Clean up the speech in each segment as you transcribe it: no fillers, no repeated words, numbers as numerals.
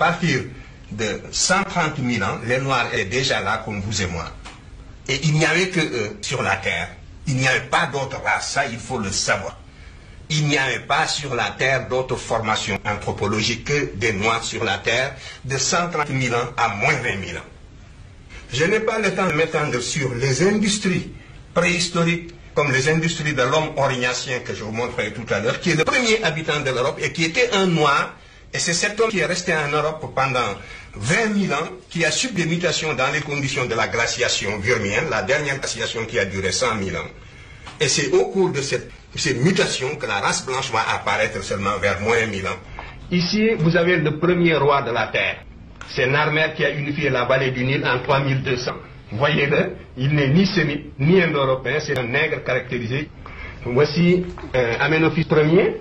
partir de 130 000 ans, les Noirs étaient déjà là comme vous et moi. Et il n'y avait que eux sur la Terre. Il n'y avait pas d'autres races, ça il faut le savoir. Il n'y avait pas sur la Terre d'autres formations anthropologiques que des Noirs sur la Terre de 130 000 ans à moins 20 000 ans. Je n'ai pas le temps de m'étendre sur les industries préhistoriques, comme les industries de l'homme orignacien que je vous montrerai tout à l'heure, qui est le premier habitant de l'Europe et qui était un Noir. Et c'est cet homme qui est resté en Europe pendant 20 000 ans, qui a subi des mutations dans les conditions de la glaciation virmienne, la dernière glaciation qui a duré 100 000 ans. Et c'est au cours de ces mutations que la race blanche va apparaître seulement vers moins 1000 ans. Ici, vous avez le premier roi de la Terre. C'est Narmer qui a unifié la vallée du Nil en 3200. Voyez-le, il n'est ni sémite, ni indo-européen, c'est un nègre caractérisé. Voici Aménophis Ier.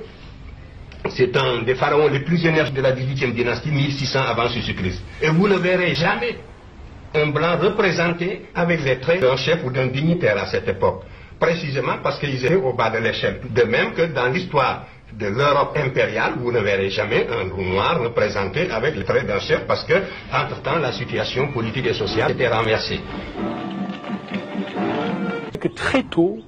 C'est un des pharaons les plus énergiques de la 18e dynastie, 1600 avant Jésus-Christ. Et vous ne verrez jamais un blanc représenté avec les traits d'un chef ou d'un dignitaire à cette époque. Précisément parce qu'ils étaient au bas de l'échelle. De même que dans l'histoire de l'Europe impériale, vous ne verrez jamais un loup noir représenté avec les traits d'un chef parce que, entre-temps, la situation politique et sociale était renversée. Que très tôt,